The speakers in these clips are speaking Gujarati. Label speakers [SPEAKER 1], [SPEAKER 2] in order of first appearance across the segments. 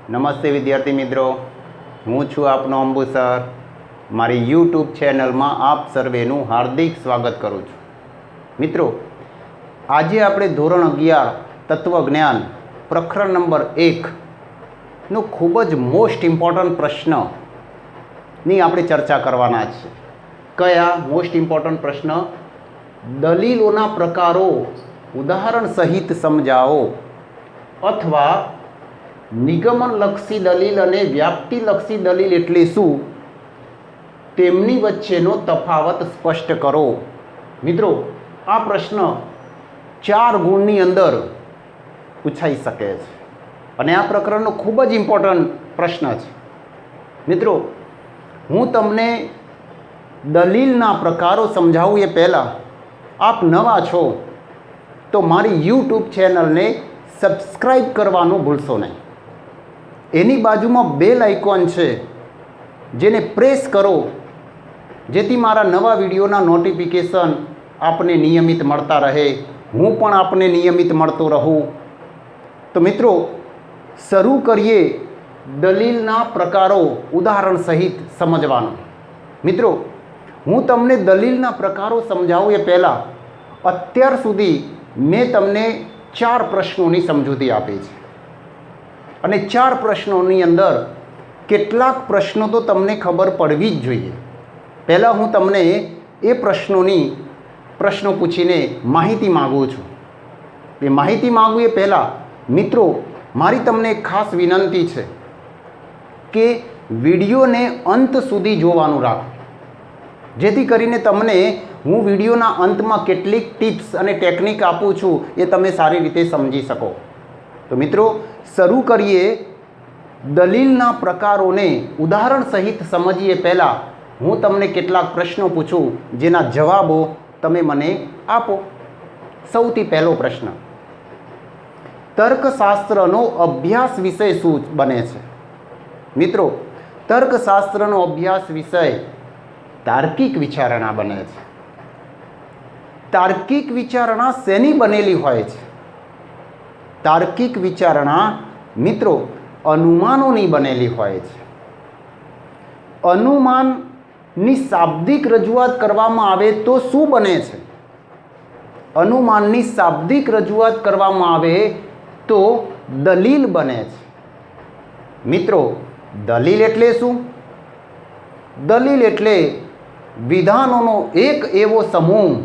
[SPEAKER 1] નમસ્તે વિદ્યાર્થી મિત્રો, હું છું આપનો અંબુ સર. મારી યુટ્યુબ ચેનલમાં આપ સર્વેનું હાર્દિક સ્વાગત કરું છું. મિત્રો, આજે આપણે ધોરણ 11 તત્વજ્ઞાન પ્રકરણ નંબર 1 નો ખૂબ જ મોસ્ટ ઇમ્પોર્ટન્ટ પ્રશ્નની આપણે ચર્ચા કરવાના છે. કયા મોસ્ટ ઇમ્પોર્ટન્ટ પ્રશ્ન? દલીલોના પ્રકારો ઉદાહરણ સહિત સમજાવો, અથવા નિગમનલક્ષી દલીલ અને વ્યાપ્તિલક્ષી દલીલ એટલે શું, તેમની વચ્ચેનો તફાવત સ્પષ્ટ કરો. મિત્રો, આ પ્રશ્ન 4 ગુણની અંદર પૂછાઈ શકે છે અને આ પ્રકરણનો ખૂબ જ ઇમ્પોર્ટન્ટ પ્રશ્ન છે. મિત્રો, હું તમને દલીલના પ્રકારો સમજાવું એ પહેલાં, આપ નવા છો તો મારી યુટ્યુબ ચેનલને સબસ્ક્રાઈબ કરવાનું ભૂલશો નહીં. એની બાજુમાં બેલ આઇકોન છે, જેને પ્રેસ કરો, જેથી મારા નવા વિડીયોના નોટિફિકેશન આપને નિયમિત મળતા રહે, હું પણ આપને નિયમિત મળતો રહું. તો મિત્રો, શરૂ કરીએ દલીલના પ્રકારો ઉદાહરણ સહિત સમજવાનું. મિત્રો, હું તમને દલીલના પ્રકારો સમજાવું એ પહેલાં અત્યાર સુધી મેં તમને 4 પ્રશ્નોની સમજૂતી આપી છે અને 4 પ્રશ્નોની અંદર કેટલાક પ્રશ્નો તો તમને ખબર પડવી જ જોઈએ. પહેલાં હું તમને એ પ્રશ્નો પૂછીને માહિતી માગું છું. એ માહિતી માગું એ પહેલાં મિત્રો, મારી તમને એક ખાસ વિનંતી છે કે વિડીયોને અંત સુધી જોવાનું રાખો, જેથી કરીને તમને હું વિડીયોના અંતમાં કેટલીક ટિપ્સ અને ટેકનિક આપું છું એ તમે સારી રીતે સમજી શકો. તો મિત્રો, શરૂ કરીએ દલીલના પ્રકારોને ઉદાહરણ સહિત સમજીએ પહેલાં હું તમને કેટલાક પ્રશ્નો પૂછું, જેના જવાબો તમે મને આપો. સૌથી પહેલો પ્રશ્ન, તર્કશાસ્ત્રનો અભ્યાસ વિષય શું બને છે? મિત્રો, તર્કશાસ્ત્રનો અભ્યાસ વિષય તાર્કિક વિચારણા બને છે. તાર્કિક વિચારણા શેની બનેલી હોય છે? તાર્કિક વિચારણા મિત્રો અનુમાનોની બનેલી હોય છે. અનુમાનની શાબ્દિક રજૂઆત કરવામાં આવે તો શું બને છે? અનુમાનની શાબ્દિક રજૂઆત કરવામાં આવે તો દલીલ બને છે. મિત્રો, દલીલ એટલે શું? દલીલ એટલે વિધાનોનો એક એવો સમૂહ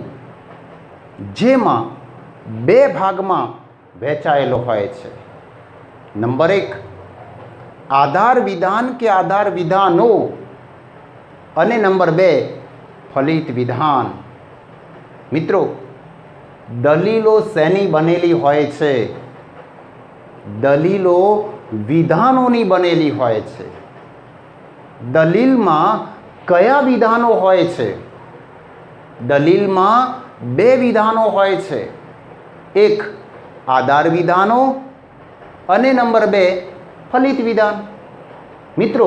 [SPEAKER 1] જેમાં 2 ભાગમાં વહેંચાયેલો હોય છે. નંબર 1, આધાર વિધાન કે આધાર વિધાનો, અને નંબર 2, ફલિત વિધાન. મિત્રો, દલીલો શેની બનેલી હોય છે? દલીલો વિધાનોની બનેલી હોય છે. દલીલમાં કયા વિધાનો હોય છે? દલીલમાં 2 વિધાનો હોય છે. એક આધાર વિધાનો અને નંબર 2 ફલિત વિધાન. મિત્રો,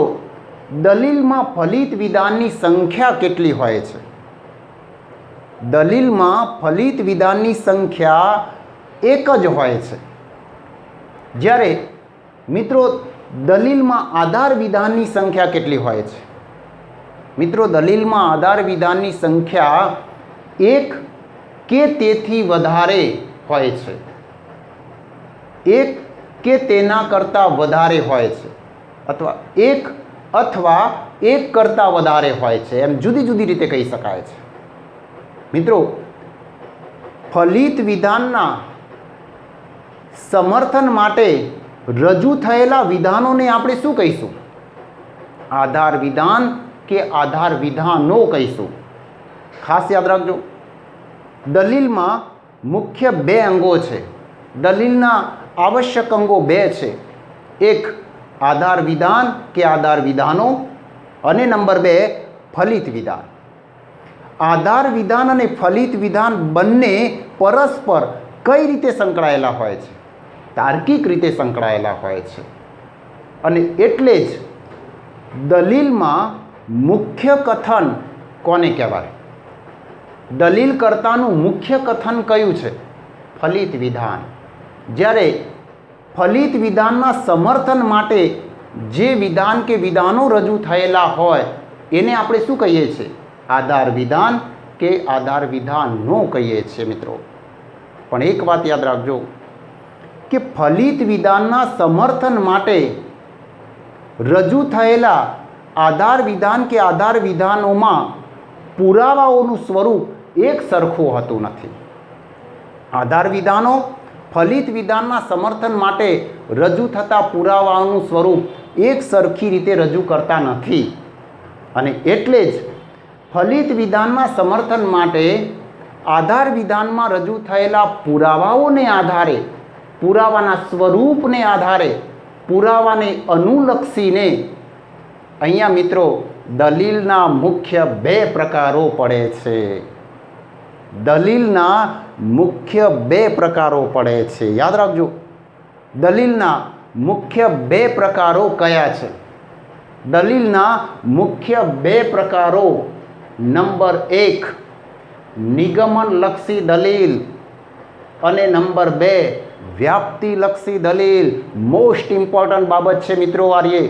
[SPEAKER 1] દલીલમાં ફલિત વિધાનની સંખ્યા કેટલી હોય છે? દલીલમાં ફલિત વિધાનની સંખ્યા 1 જ હોય છે. જ્યારે મિત્રો, દલીલમાં આધાર વિધાનની સંખ્યા કેટલી હોય છે? મિત્રો, દલીલમાં આધાર વિધાનની સંખ્યા 1 કે તેથી વધારે હોય છે. 1 કે તેના કરતાં વધારે હોય છે, અથવા 1 અથવા 1 કરતાં વધારે હોય છે, એમ જુદી જુદી રીતે કહી શકાય છે. મિત્રો, ફલિત વિધાનના સમર્થન માટે રજૂ થયેલા વિધાનોને આપણે શું કહીશું? આધાર વિધાન કે આધાર વિધાનો કહીશું. ખાસ યાદ રાખજો, દલીલમાં મુખ્ય 2 અંગો છે. દલીલના આવશ્યક અંગો 2 છે. એક આધાર વિધાન કે આધાર વિધાનો, અને નંબર 2 ફલિત વિધાન. આધાર વિધાન અને ફલિત વિધાન બંને પરસ્પર કઈ રીતે સંકળાયેલા હોય છે? તાર્કિક રીતે સંકળાયેલા હોય છે. અને એટલે જ દલીલમાં મુખ્ય કથન કોને કહેવાય? દલીલકર્તાનું મુખ્ય કથન કયું છે? ફલિત વિધાન. જ્યારે ફલિત વિધાનના સમર્થન માટે જે વિધાન કે વિધાનો રજૂ થયેલા હોય એને આપણે શું કહીએ છીએ? આધાર વિધાન કે આધાર વિધાનો કહીએ છીએ મિત્રો. પણ એક વાત યાદ રાખજો કે ફલિત વિધાનના સમર્થન માટે રજૂ થયેલા આધાર વિધાન કે આધાર વિધાનોમાં પુરાવાઓનું સ્વરૂપ એક સરખું હોતું નથી. આધાર વિધાનો ફલિત વિધાનના સમર્થન માટે રજૂ થતા પુરાવાઓનું સ્વરૂપ એક સરખી રીતે રજૂ કરતા નથી. અને એટલે જ ફલિત વિધાનના સમર્થન માટે આધાર વિધાનમાં રજૂ થયેલા પુરાવાઓને આધારે, પુરાવાના સ્વરૂપને આધારે, પુરાવાને અનુલક્ષીને અહીંયા મિત્રો દલીલના મુખ્ય બે પ્રકારો પડે છે. દલીલના મુખ્ય બે પ્રકારો પડે છે. યાદ રાખજો, દલીલના મુખ્ય બે પ્રકારો કયા છે? દલીલના મુખ્ય બે પ્રકારો, નંબર 1 નિગમનલક્ષી દલીલ અને નંબર 2 વ્યાપ્તિલક્ષી દલીલ. મોસ્ટ ઇમ્પોર્ટન્ટ બાબત છે મિત્રો. આર્ય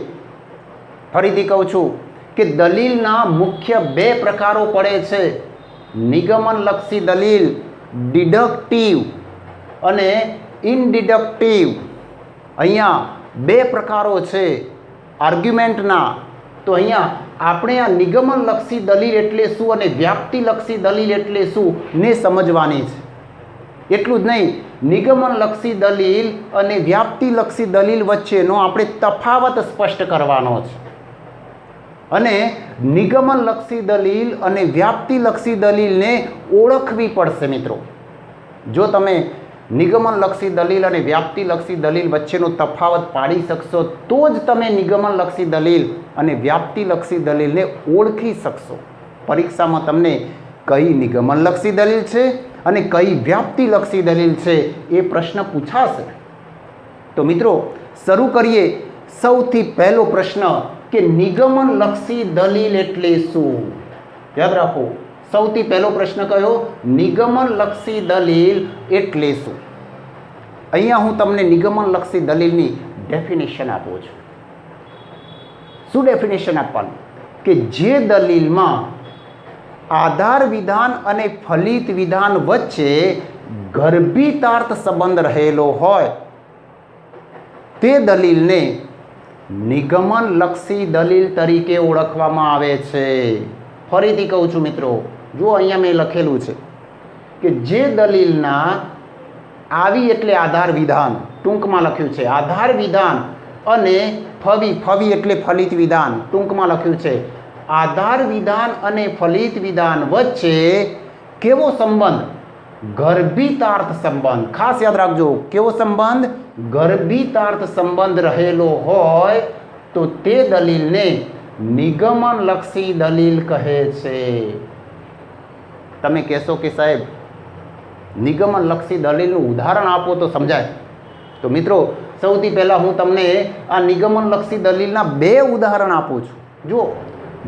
[SPEAKER 1] ફરીથી કહું છું કે દલીલના મુખ્ય બે પ્રકારો પડે છે: નિગમનલક્ષી દલીલ, ડિડક્ટિવ અને ઇનડિડક્ટિવ. અહીંયા બે પ્રકારો છે આર્ગ્યુમેન્ટના. તો અહીંયા આપણે આ નિગમનલક્ષી દલીલ એટલે શું અને વ્યાપ્તિલક્ષી દલીલ એટલે શું ને સમજવાની છે. એટલું જ નહીં, નિગમનલક્ષી દલીલ અને વ્યાપ્તિલક્ષી દલીલ વચ્ચેનો આપણે તફાવત સ્પષ્ટ કરવાનો છે. અને નિગમનલક્ષી દલીલ અને વ્યાપ્તિલક્ષી દલીલને ઓળખવી પડશે મિત્રો. જો તમે નિગમનલક્ષી દલીલ અને વ્યાપ્તિલક્ષી દલીલ વચ્ચેનો તફાવત પાડી શકશો તો જ તમે નિગમનલક્ષી દલીલ અને વ્યાપ્તિલક્ષી દલીલને ઓળખી શકશો. પરીક્ષામાં તમને કઈ નિગમનલક્ષી દલીલ છે અને કઈ વ્યાપ્તિલક્ષી દલીલ છે એ પ્રશ્ન પૂછાશે. તો મિત્રો શરૂ કરીએ. સૌથી પહેલો પ્રશ્ન કે નિગમનલક્ષી દલીલ એટલે શું? યાદ રાખો, સૌથી પહેલો પ્રશ્ન કયો? નિગમનલક્ષી દલીલ એટલે શું? અહીંયા હું તમને નિગમનલક્ષી દલીલની ડેફિનેશન આપું છું. શું ડેફિનેશન આપવાનું? કે જે દલીલમાં આધાર વિધાન અને ફલિત વિધાન વચ્ચે ગર્ભિતાર્થ સંબંધ રહેલો હોય તે દલીલને નિગમનલક્ષી દલીલ તરીકે ઓળખવામાં આવે છે. ફરીથી કહું છું મિત્રો, જો અહીંયા મેં લખેલું છે કે જે દલીલના આવી એટલે આધાર વિધાન, ટૂંકમાં લખ્યું છે આધાર વિધાન, અને ફવી એટલે ફલિત વિધાન, ટૂંકમાં લખ્યું છે આધાર વિધાન અને ફલિત વિધાન વચ્ચે કેવો સંબંધ? ગર્ભિતાર્થ સંબંધ. ખાસ યાદ રાખજો, કેવો સંબંધ? ગર્ભિતાર્થ સંબંધ રહેલો હોય તો તે દલીલને નિગમનલક્ષી દલીલ કહે છે. તમે કહેશો કે સાહેબ નિગમનલક્ષી દલીલનું ઉદાહરણ આપો તો સમજાય. તો મિત્રો સૌથી પહેલાં હું તમને આ નિગમનલક્ષી દલીલના બે ઉદાહરણ આપું છું. જુઓ,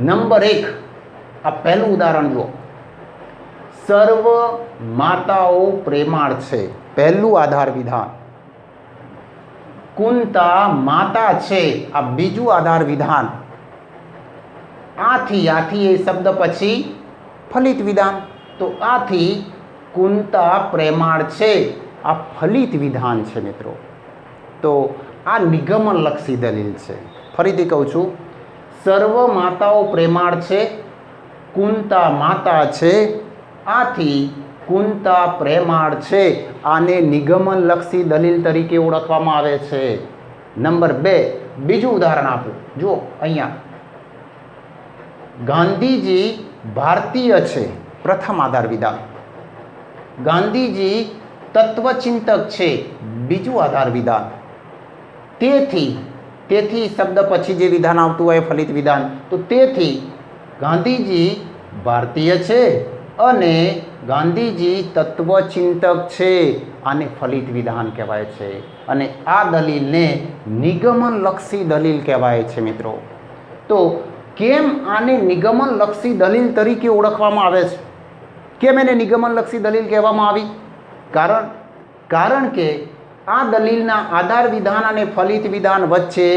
[SPEAKER 1] નંબર 1, આ પહેલું ઉદાહરણ જુઓ. સર્વ માતાઓ પ્રેમાળ છે, પહેલું આધાર વિધાન. કુંતા માતા છે, આ બીજું આધાર વિધાન. આથી એ શબ્દ પછી ફલિત વિધાન. તો આથી કુંતા પ્રેમાળ છે, આ ફલિત વિધાન છે મિત્રો. તો આ નિગમનલક્ષી દલીલ છે. ફરીથી કહું છું, સર્વ માતાઓ પ્રેમાળ છે, કુંતા માતા છે, આથી કુંતા પ્રેમાળ છે. આને નિગમનલક્ષી દલીલ તરીકે ઓળખવામાં આવે છે. નંબર 2, બીજું ઉદાહરણ આપું. જુઓ અહીંયા, ગાંધીજી ભારતીય છે, પ્રથમ આધાર વિધાન. ગાંધીજી તત્વચિંતક છે, બીજું આધાર વિધાન. તેથી શબ્દ પછી જે વિધાન આવતું હોય ફલિત વિધાન. તો તેથી ગાંધીજી ભારતીય છે અને ગાંધીજી તત્વચિંતક છે, આને ફલિત વિધાન કહેવાય છે. અને આ દલીલને નિગમનલક્ષી દલીલ કહેવાય છે મિત્રો. તો કેમ આને નિગમનલક્ષી દલીલ તરીકે ઓળખવામાં આવે છે? કેમ એને નિગમનલક્ષી દલીલ કહેવામાં આવી? કારણ કે આ દલીલના આધાર વિધાન અને ફલિત વિધાન વચ્ચે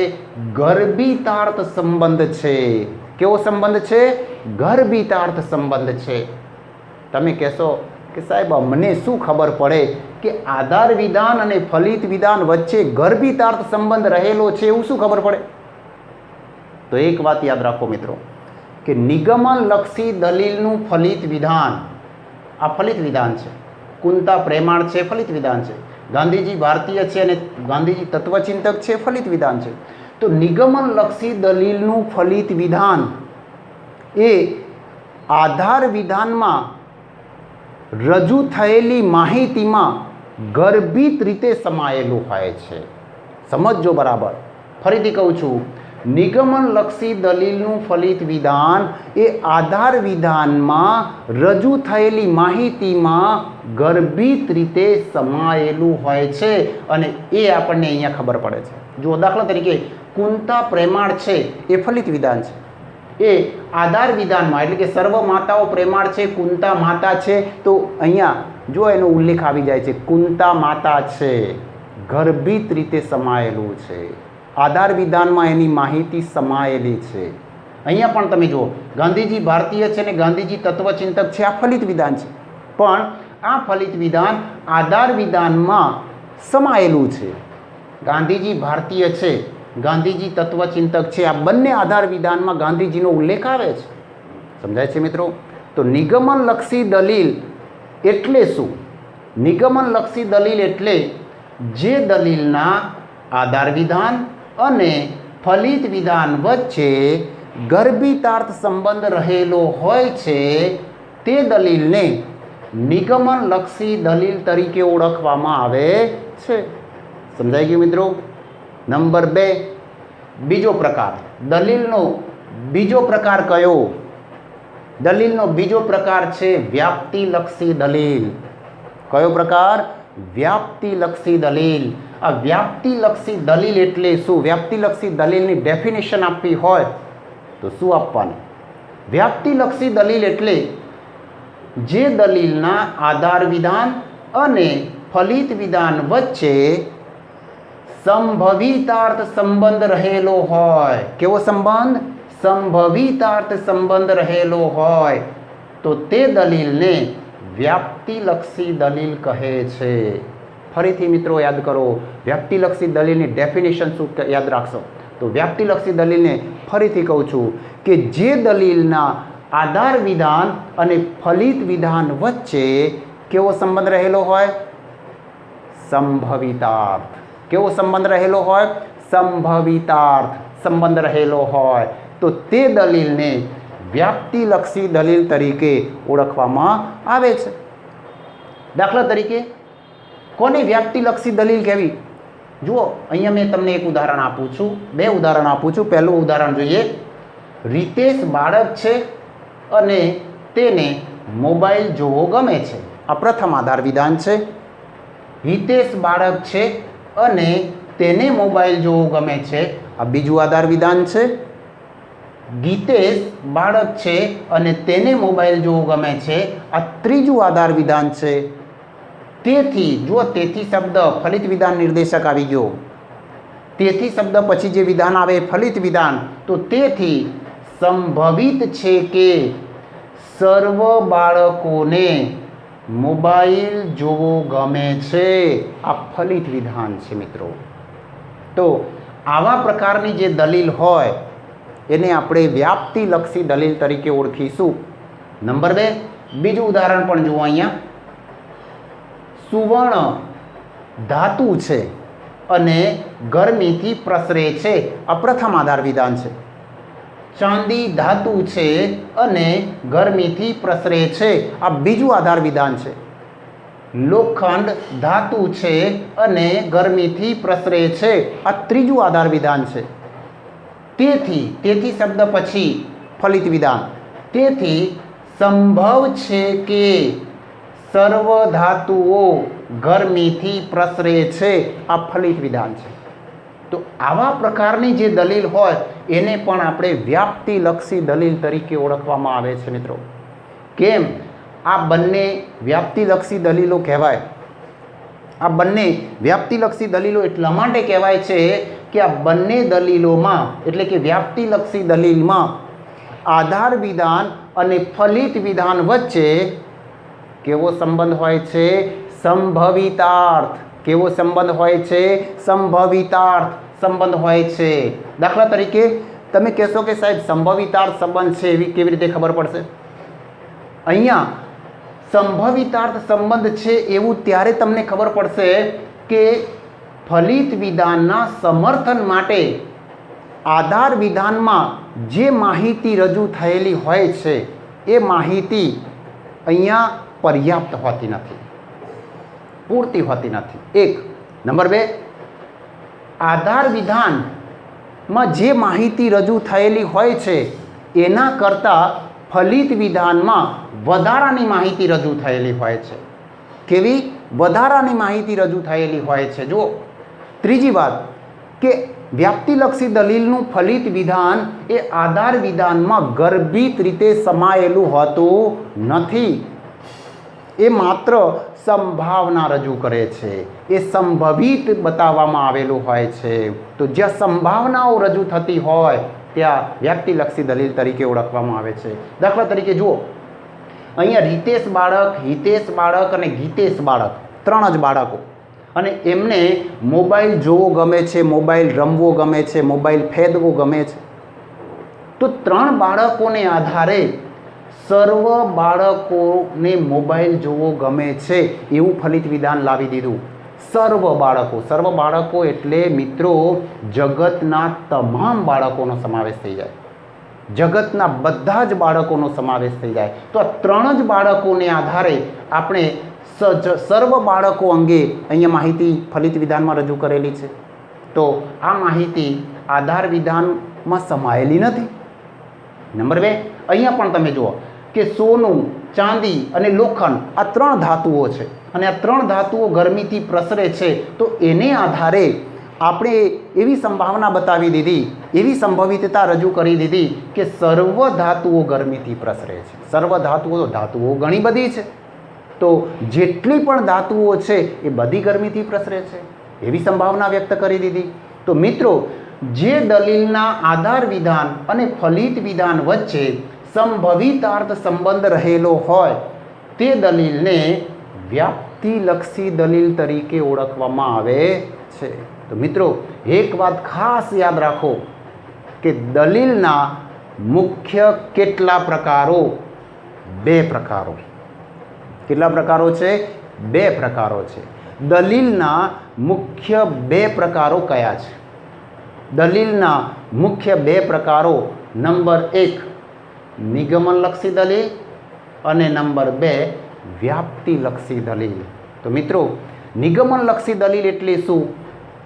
[SPEAKER 1] ગર્ભિતાર્થ સંબંધ છે. કેવો સંબંધ છે? ગર્ભિતાર્થ સંબંધ છે. તમે કહેશો કે સાહેબ અમને શું ખબર પડે કે આધાર વિધાન અને ફલિત વિધાન વચ્ચે ગર્ભિતાર્થ સંબંધ રહેલો છે, એવું શું ખબર પડે? તો એક વાત યાદ રાખો મિત્રો કે નિગમનલક્ષી દલીલનું ફલિત વિધાન, આ ફલિત વિધાન છે. કુંતા પ્રેમાળ છે, ફલિત વિધાન છે. ગાંધીજી ભારતીય છે અને ગાંધીજી તત્વચિંતક છે, ફલિત વિધાન છે. તો નિગમનલક્ષી દલીલનું ફલિત વિધાન એ આધાર વિધાનમાં રજૂ થયેલી માહિતીમાં ગર્ભિત રીતે સમાયેલું હોય છે. સમજજો બરાબર. ફરીથી કહું છું, નિગમનલક્ષી દલીલનું ફલિત વિધાન એ આધાર વિધાનમાં રજૂ થયેલી માહિતીમાં ગર્ભિત રીતે સમાયેલું હોય છે અને એ આપણને અહીંયા ખબર પડે છે. જો દાખલા તરીકે કુંતા પ્રેમાળ છે એ ફલિત વિધાન છે. એ આધાર વિધાનમાં એટલે કે સર્વ માતાઓ પ્રેમાળ છે, કુંતા માતા છે, તો અહીંયા જો એનો ઉલ્લેખ આવી જાય છે, કુંતા માતા છે, ગર્ભિત રીતે સમાયેલું છે. આધાર વિધાનમાં એની માહિતી સમાયેલી છે. અહીંયા પણ તમે જુઓ, ગાંધીજી ભારતીય છે અને ગાંધીજી તત્વચિંતક છે, આ ફલિત વિધાન છે. પણ આ ફલિત વિધાન આધાર વિધાનમાં સમાયેલું છે. ગાંધીજી ભારતીય છે, ગાંધીજી તત્વચિંતક છે, આ બંને આધાર વિધાનમાં ગાંધીજીનો ઉલ્લેખ આવે છે. સમજાય છે મિત્રો? તો નિગમનલક્ષી દલીલ એટલે શું? નિગમનલક્ષી દલીલ એટલે જે દલીલના આધાર વિધાન અને ફલિત વિધાન વચ્ચે ગર્ભિતાર્થ સંબંધ રહેલો હોય છે તે દલીલને નિગમનલક્ષી દલીલ તરીકે ઓળખવામાં આવે છે. સમજાઈ ગયું મિત્રો? નંબર 2, બીજો પ્રકાર. દલીલનો બીજો પ્રકાર કયો? દલીલનો બીજો પ્રકાર છે વ્યાપ્તિલક્ષી દલીલ. કયો પ્રકાર? વ્યાપ્તિલક્ષી દલીલ. આ વ્યાપ્તિલક્ષી દલીલ એટલે શું? વ્યાપ્તિલક્ષી દલીલની ડેફિનેશન આપવી હોય તો શું આપવાની? વ્યાપ્તિલક્ષી દલીલ એટલે જે દલીલના આધાર વિધાન અને ફલિત વિધાન વચ્ચે સંભવિતાર્થ સંબંધ રહેલો હોય. કેવો સંબંધ? સંભવિતાર્થ સંબંધ રહેલો હોય તો તે દલીલને વ્યાપ્તિલક્ષી દલીલ કહે છે. ફરીથી મિત્રો યાદ કરો, વ્યાપ્તિલક્ષી દલીલની ડેફિનેશન શું યાદ રાખશો? તો વ્યાપ્તિલક્ષી દલીલને ફરીથી કહું છું કે જે દલીલના આધાર વિધાન અને ફલિત વિધાન વચ્ચે કેવો સંબંધ રહેલો હોય? સંભવિતાર્થ. કેવો સંબંધ રહેલો હોય? સંભવિતાર્થ સંબંધ રહેલો હોય તો તે દલીલને વ્યાપ્તિલક્ષી દલીલ તરીકે ઓળખવામાં આવે છે. દાખલા તરીકે કોને વ્યાપ્તિલક્ષી દલીલ કહેવી? જુઓ, અહીંયા મેં તમને એક ઉદાહરણ આપું છું, 2 ઉદાહરણ આપું છું. પહેલું ઉદાહરણ જોઈએ. રીતેશ બાળક છે અને તેને મોબાઈલ જોવો ગમે છે. આ પ્રથમ આધાર વિધાન છે. હિતેશ બાળક છે અને તેને મોબાઈલ જોવો ગમે છે. આ બીજું આધાર વિધાન છે. ગીતેશ બાળક છે અને તેને મોબાઈલ જોવો ગમે છે. આ ત્રીજું આધાર વિધાન છે. તેથી જો તેથી શબ્દ ફલિત વિધાન નિર્દેશક આવી ગયો, તેથી શબ્દ પછી જે વિધાન આવે ફલિત વિધાન, તો તેથી સંભવિત છે કે સર્વ બાળકોને મોબાઈલ જોવો ગમે છે. આ ફલિત વિધાન છે મિત્રો. તો આવા પ્રકારની જે દલીલ હોય એને આપણે વ્યાપ્તિલક્ષી દલીલ તરીકે ઓળખીશું. નંબર 2, બીજું ઉદાહરણ પણ જુઓ. અહીંયા સુવર્ણ ધાતુ છે અને ગરમીથી પ્રસરે છે. આ પ્રથમ આધાર વિધાન છે. ચાંદી ધાતુ છે અને ગરમીથી પ્રસરે છે. આ બીજું આધાર વિધાન છે. લોખંડ ધાતુ છે અને ગરમીથી પ્રસરે છે. આ ત્રીજું આધાર વિધાન છે. તેથી શબ્દ પછી ફલિત વિધાન. તેથી સંભવ છે કે સર્વ ધાતુઓ ગરમીથી પ્રસરે છે. આ ફલિત વિધાન છે. તો આવા પ્રકારની જે દલીલ હોય એને પણ આપણે વ્યાપ્તિલક્ષી દલીલ તરીકે ઓળખવામાં આવે છે મિત્રો. કેમ? આ બંને વ્યાપ્તિલક્ષી દલીલો કહેવાય આ બંને વ્યાપ્તિલક્ષી દલીલો એટલા માટે કહેવાય છે કે આ બંને દલીલોમાં એટલે કે વ્યાપ્તિલક્ષી દલીલમાં આધાર વિધાન અને ફલિત વિધાન વચ્ચે કેવો સંબંધ હોય છે? સંભવિતાર્થ. કેવો સંબંધ હોય છે? સંભવિતાર્થ સંબંધ હોય છે. દાખલા તરીકે તમે કહેશો કે સાહેબ સંભવિતાર્થ સંબંધ છે એવી કેવી રીતે ખબર પડશે? અહીંયા સંભવિતાર્થ સંબંધ છે એવું ત્યારે તમને ખબર પડશે કે ફલિત વિધાનના સમર્થન માટે આધાર વિધાનમાં જે માહિતી રજૂ થયેલી હોય છે એ માહિતી અહીંયા પર્યાપ્ત હોતી નથી, પૂરતી હોતી નથી. 1 નંબર 2, આધાર વિધાનમાં જે માહિતી રજૂ થયેલી હોય છે એના કરતાં ફલિત વિધાનમાં વધારાની માહિતી રજૂ થયેલી હોય છે. કેવી? વધારાની માહિતી રજૂ થયેલી હોય છે. જુઓ, ત્રીજી વાત કે વ્યાપ્તિલક્ષી દલીલનું ફલિત વિધાન એ આધાર વિધાનમાં ગર્ભિત રીતે સમાયેલું હોતું નથી. એ માત્ર સંભાવના રજૂ કરે છે. એ સંભવિત બતાવવામાં આવેલું હોય છે. તો જ્યાં સંભાવનાઓ રજૂ થતી હોય ત્યાં વ્યાપ્તિલક્ષી દલીલ તરીકે ઓળખવામાં આવે છે. દાખલા તરીકે જુઓ, અહીંયા રીતેશ બાળક, હિતેશ બાળક અને ગીતેશ બાળક 3 જ બાળકો, અને એમને મોબાઈલ જોવો ગમે છે, મોબાઈલ રમવો ગમે છે, મોબાઈલ ફેદવો ગમે છે. તો 3 બાળકોને આધારે સર્વ બાળકોને મોબાઈલ જોવો ગમે છે એવું ફલિત વિધાન લાવી દીધું. સર્વ બાળકો એટલે મિત્રો જગતના તમામ બાળકોનો સમાવેશ થઈ જાય, જગતના બધા જ બાળકોનો સમાવેશ થઈ જાય. તો આ 3 જ બાળકોને આધારે આપણે સર્વ બાળકો અંગે અહીંયા માહિતી ફલિત વિધાનમાં રજૂ કરેલી છે. તો આ માહિતી આધાર વિધાનમાં સમાયેલી નથી. નંબર 2, અહીંયા પણ તમે જુઓ કે સોનું, ચાંદી અને લોખંડ આ 3 ધાતુઓ છે, અને આ 3 ધાતુઓ ગરમીથી પ્રસરે છે. તો એને આધારે આપણે એવી સંભાવના બતાવી દીધી, એવી સંભવિતતા રજૂ કરી દીધી કે સર્વ ધાતુઓ ગરમીથી પ્રસરે છે. સર્વ ધાતુઓ, ધાતુઓ ઘણી બધી છે, તો જેટલી પણ ધાતુઓ છે એ બધી ગરમીથી પ્રસરે છે એવી સંભાવના વ્યક્ત કરી દીધી. તો મિત્રો, જે દલીલના આધાર વિધાન અને ફલિત વિધાન વચ્ચે સંભવિતાર્થ સંબંધ રહેલો હોય તે દલીલને વ્યાપ્તિલક્ષી દલીલ તરીકે ઓળખવામાં આવે છે. તો મિત્રો, એક વાત ખાસ યાદ રાખો કે દલીલના મુખ્ય કેટલા પ્રકારો? 2 પ્રકારો. કેટલા પ્રકારો છે? 2 પ્રકારો છે. દલીલના મુખ્ય 2 પ્રકારો કયા છે? દલીલના મુખ્ય 2 પ્રકારો, નંબર 1 નિગમનલક્ષી દલીલ અને નંબર 2 વ્યાપ્તિલક્ષી દલીલ. તો મિત્રો, નિગમનલક્ષી દલીલ એટલે શું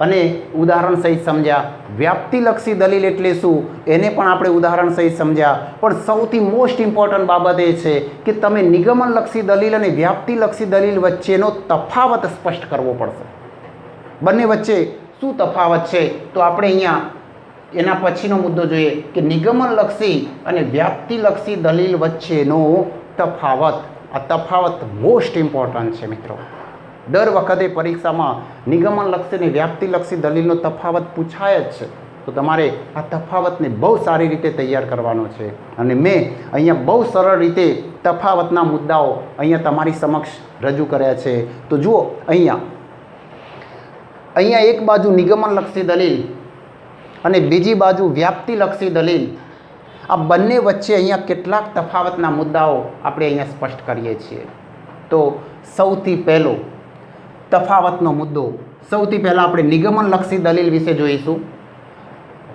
[SPEAKER 1] અને ઉદાહરણ સહિત સમજ્યા. વ્યાપ્તિલક્ષી દલીલ એટલે શું એને પણ આપણે ઉદાહરણ સહિત સમજ્યા. પણ સૌથી મોસ્ટ ઇમ્પોર્ટન્ટ બાબત એ છે કે તમે નિગમનલક્ષી દલીલ અને વ્યાપ્તિલક્ષી દલીલ વચ્ચેનો તફાવત સ્પષ્ટ કરવો પડશે. બંને વચ્ચે શું તફાવત છે? તો આપણે અહીંયા એના પછીનો મુદ્દો જોઈએ કે નિગમનલક્ષી અને વ્યાપ્તિલક્ષી દલીલ વચ્ચેનો તફાવત. આ તફાવત મોસ્ટ ઇમ્પોર્ટન્ટ છે મિત્રો. દર વખતે પરીક્ષામાં નિગમનલક્ષી અને વ્યાપ્તિલક્ષી દલીલનો તફાવત પૂછાય જ છે. તો તમારે આ તફાવતને બહુ સારી રીતે તૈયાર કરવાનો છે, અને મેં અહીંયા બહુ સરળ રીતે તફાવતના મુદ્દાઓ અહીંયા તમારી સમક્ષ રજૂ કર્યા છે. તો જુઓ, અહીંયા એક બાજુ નિગમનલક્ષી દલીલ અને બીજી બાજુ વ્યાપ્તિલક્ષી દલીલ, આ બંને વચ્ચે અહીંયા કેટલાક તફાવતના મુદ્દાઓ આપણે અહીંયા સ્પષ્ટ કરીએ છીએ. તો સૌથી પહેલો તફાવતનો મુદ્દો, સૌથી પહેલાં આપણે નિગમનલક્ષી દલીલ વિશે જોઈશું.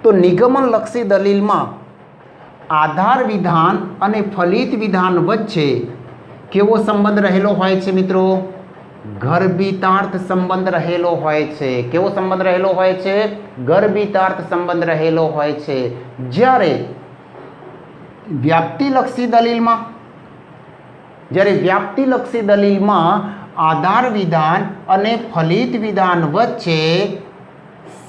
[SPEAKER 1] તો નિગમનલક્ષી દલીલમાં આધાર વિધાન અને ફલિત વિધાન વચ્ચે કેવો સંબંધ રહેલો હોય છે મિત્રો? ગર્ભિતાર્થ સંબંધ રહેલો હોય છે. કેવો સંબંધ રહેલો હોય છે? ગર્ભિતાર્થ સંબંધ રહેલો હોય છે. જ્યારે વ્યાપ્તિલક્ષી દલીલમાં આધાર વિધાન અને ફલિત વિધાન વચ્ચે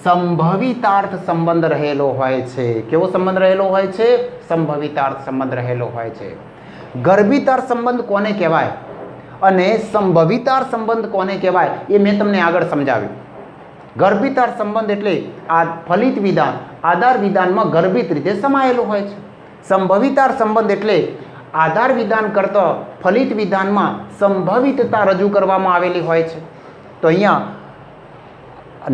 [SPEAKER 1] સંભવિતાર્થ સંબંધ રહેલો હોય છે. કેવો સંબંધ રહેલો હોય છે? સંભવિતાર્થ સંબંધ રહેલો હોય છે. ગર્ભિતાર્થ સંબંધ કોને કહેવાય? અને સંભવિતાર સંબંધ કોને કહેવાય એ મેં તમને આગળ સમજાવ્યું. ગર્ભિતાર સંબંધ એટલે આ ફલિત વિધાન આધાર વિધાનમાં ગર્ભિત રીતે સમાયેલું હોય છે. સંભવિતાર સંબંધ એટલે આધાર વિધાન કરતાં ફલિત વિધાનમાં સંભવિતતા રજૂ કરવામાં આવેલી હોય છે. તો અહીંયા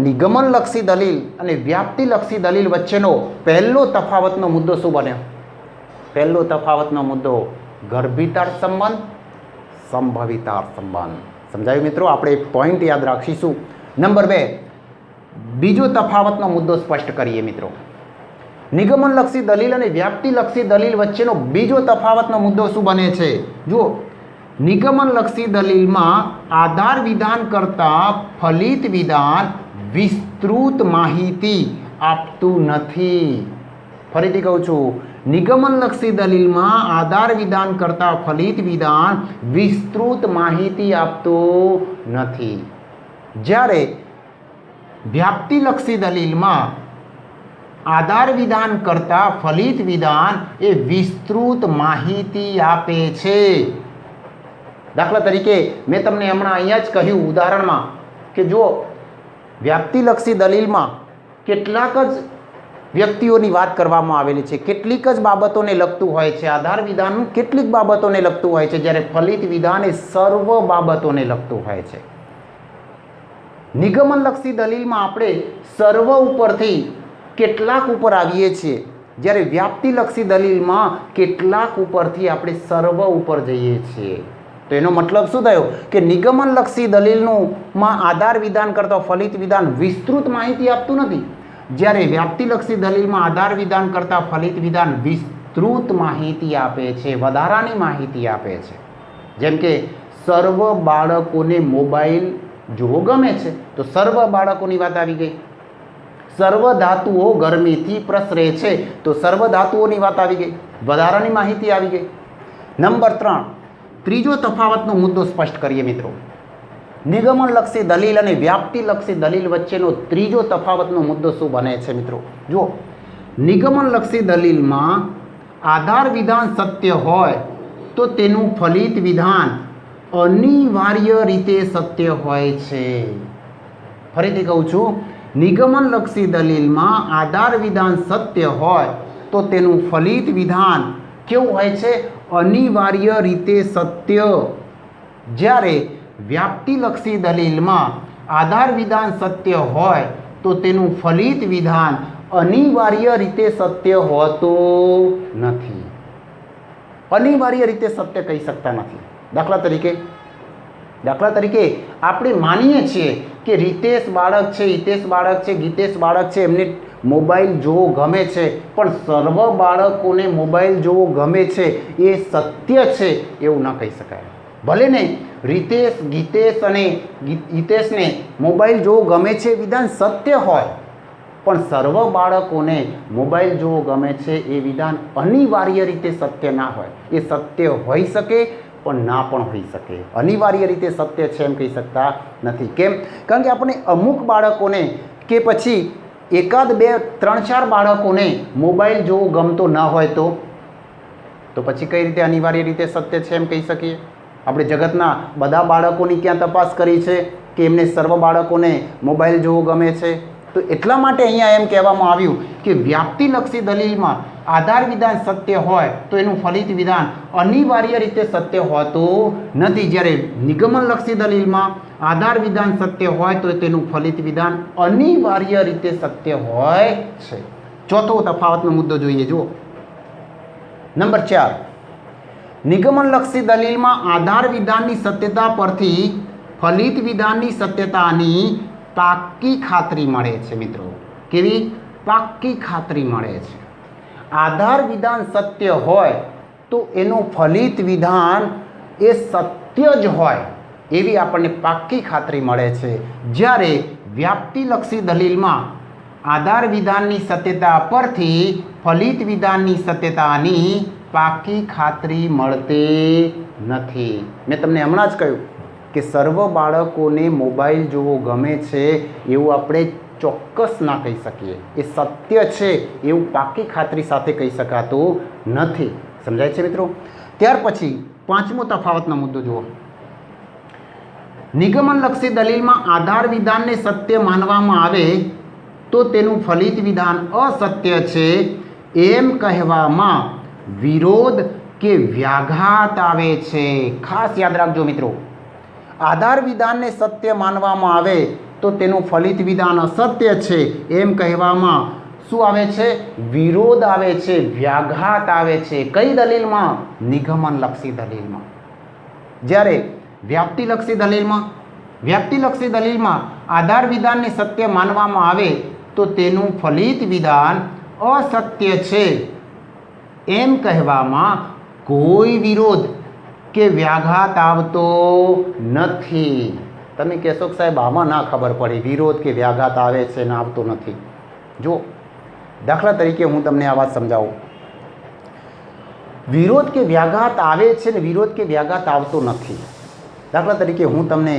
[SPEAKER 1] નિગમનલક્ષી દલીલ અને વ્યાપ્તિલક્ષી દલીલ વચ્ચેનો પહેલો તફાવતનો મુદ્દો શું બન્યો? પહેલો તફાવતનો મુદ્દો ગર્ભિતાર સંબંધ, સંભવિતાર સંબંધ. સમજાયું મિત્રો? આપણે એક પોઈન્ટ યાદ રાખીશું. નંબર 2, બીજો તફાવતનો મુદ્દો સ્પષ્ટ કરીએ મિત્રો. નિગમનલક્ષી દલીલ અને વ્યાપ્તિલક્ષી દલીલ વચ્ચેનો બીજો તફાવતનો મુદ્દો શું બને છે? જુઓ, નિગમનલક્ષી દલીલમાં આધાર વિધાન કરતાં ફલિત વિધાન વિસ્તૃત માહિતી આપતું નથી. ફરીથી કહું છું, નિગમનલક્ષી દલીલમાં આધાર વિધાન કરતાં ફલિત વિધાન વિસ્તૃત માહિતી આપતું નથી. જ્યારે વ્યાપ્તિલક્ષી દલીલમાં આધાર વિધાન કરતાં ફલિત વિધાન એ વિસ્તૃત માહિતી આપે છે. દાખલા તરીકે મેં તમને હમણાં અહીંયા જ કહ્યું ઉદાહરણમાં કે જો વ્યાપ્તિલક્ષી દલીલમાં કેટલાક જ વ્યક્તિઓની વાત કરવામાં આવેલી છે, કેટલીક જ બાબતોને લગતું હોય છે. આધાર વિધાનનું કેટલીક બાબતોને લગતું હોય છે, જ્યારે ફલિત વિધાન એ સર્વ બાબતોને લગતું હોય છે. નિગમનલક્ષી દલીલમાં આપણે સર્વ ઉપરથી કેટલાક ઉપર આવીએ છીએ, જ્યારે વ્યાપ્તિલક્ષી દલીલમાં કેટલાક ઉપરથી આપણે સર્વ ઉપર જઈએ છીએ. તો એનો મતલબ શું થયો કે નિગમનલક્ષી દલીલમાં આધાર વિધાન કરતાં ફલિત વિધાન વિસ્તૃત માહિતી આપતું નથી, જ્યારે વ્યાપ્તિલક્ષી દલીલમાં આધાર વિધાન કરતાં ફલિત વિધાન વિસ્તૃત માહિતી આપે છે, વધારાની માહિતી આપે છે. જેમ કે સર્વ બાળકોને મોબાઈલ જોવો ગમે છે, તો સર્વ બાળકોની વાત આવી ગઈ. સર્વ ધાતુઓ ગરમીથી પ્રસરે છે, તો સર્વ ધાતુઓની વાત આવી ગઈ, વધારાની માહિતી આવી ગઈ. નંબર 3, ત્રીજો તફાવતનો મુદ્દો સ્પષ્ટ કરીએ મિત્રો. નિગમનલક્ષી દલીલ અને વ્યાપ્તિલક્ષી દલીલ વચ્ચેનો ત્રીજો તફાવતનો મુદ્દો શું બને છે મિત્રો? જુઓ, નિગમનલક્ષી દલીલમાં આધાર વિધાન સત્ય હોય તો તેનું ફલિત વિધાન અનિવાર્ય રીતે સત્ય હોય છે. ફરીથી કહું છું, નિગમનલક્ષી દલીલમાં આધાર વિધાન સત્ય હોય તો તેનું ફલિત વિધાન કેવું હોય છે? અનિવાર્ય રીતે સત્ય. જ્યારે વ્યાપ્તિલક્ષી દલીલમાં આધાર વિધાન સત્ય હોય તો તેનું ફલિત વિધાન અનિવાર્ય રીતે સત્ય હોતું નથી. અનિવાર્ય રીતે સત્ય કહી શકતા નથી. દાખલા તરીકે આપણે માનીએ છીએ કે રીતેશ બાળક છે, હિતેશ બાળક છે, ગીતેશ બાળક છે, એમને મોબાઈલ જોવો ગમે છે, પણ સર્વ બાળકોને મોબાઈલ જોવો ગમે છે એ સત્ય છે એવું ન કહી શકાય. ભલે ને રીતેશ, ગીતેશ અને હિતેશને મોબાઈલ જોવો ગમે છે વિધાન સત્ય હોય, પણ સર્વ બાળકોને મોબાઈલ જોવો ગમે છે એ વિધાન અનિવાર્ય રીતે સત્ય ના હોય. એ સત્ય હોઈ શકે પણ ના પણ હોઈ શકે. અનિવાર્ય રીતે સત્ય છે એમ કહી શકતા નથી. કેમ? કારણ કે આપણે અમુક બાળકોને કે પછી 1, 2, 3, 4 બાળકોને મોબાઈલ જોવો ગમતો ન હોય તો પછી કઈ રીતે અનિવાર્ય રીતે સત્ય છે એમ કહી શકીએ? આપણે જગતના બધા બાળકોની ક્યાં તપાસ કરી છે કે એમને સર્વ બાળકોને મોબાઈલ જોવો ગમે છે? તો એટલા માટે અહીંયા એમ કહેવામાં આવ્યું કે વ્યાપ્તિલક્ષી દલીલમાં આધાર વિધાન સત્ય હોય તો એનું ફલિત વિધાન અનિવાર્ય રીતે સત્ય હોતું નથી, જ્યારે નિગમનલક્ષી દલીલમાં આધાર વિધાન સત્ય હોય તો તેનું ફલિત વિધાન અનિવાર્ય રીતે સત્ય હોય છે. ચોથો તફાવતનો મુદ્દો જોઈએ. જુઓ, નંબર 4, નિગમનલક્ષી દલીલમાં આધાર વિધાનની સત્યતા પરથી ફલિત વિધાનની સત્યતાની પાક્કી ખાતરી મળે છે મિત્રો. કેવી? પાક્કી ખાતરી મળે છે. આધાર વિધાન સત્ય હોય તો એનું ફલિત વિધાન એ સત્ય જ હોય એવી આપણને પાક્કી ખાતરી મળે છે, જ્યારે વ્યાપ્તિલક્ષી દલીલમાં આધાર વિધાનની સત્યતા પરથી ફલિત વિધાનની સત્યતાની પાક્કી ખાતરી મળતી નથી. મેં તમને હમણાં જ કહ્યું કે સર્વ બાળકોને મોબાઈલ જોવો ગમે છે એવું આપણે ચોક્કસ ના કહી શકીએ. એ સત્ય છે એવું પાકી ખાતરી સાથે કહી શકાતું નથી. સમજાય છે મિત્રો? ત્યાર પછી પાંચમો તફાવતનો મુદ્દો જુઓ. નિગમનલક્ષી દલીલમાં આધાર વિધાનને સત્ય માનવામાં આવે તો તેનું ફલિત વિધાન અસત્ય છે એમ કહેવામાં વિરોધ કે વ્યાઘાત આવે છે. ખાસ યાદ રાખજો મિત્રો, આધાર વિધાનને સત્ય માનવામાં આવે તો તેનું ફલિત વિધાન અસત્ય છે એમ કહેવામાં શું આવે છે? વિરોધ આવે છે, વ્યાઘાત આવે છે. કઈ દલીલમાં? નિગમનલક્ષી દલીલમાં. જ્યારે વ્યાપ્તિલક્ષી દલીલમાં આધાર વિધાનને સત્ય માનવામાં આવે તો તેનું ફલિત વિધાન અસત્ય છે એમ કહેવામાં કોઈ વિરોધ કે વ્યાઘાત આવતો નથી. તમે કહેશો કે સાહેબ આમાં ના ખબર પડી, વિરોધ કે વ્યાઘાત આવે છે ને આવતો નથી. જો દાખલા તરીકે હું તમને આ વાત સમજાવું. વિરોધ કે વ્યાઘાત આવે છે ને વિરોધ કે વ્યાઘાત આવતો નથી. દાખલા તરીકે હું તમને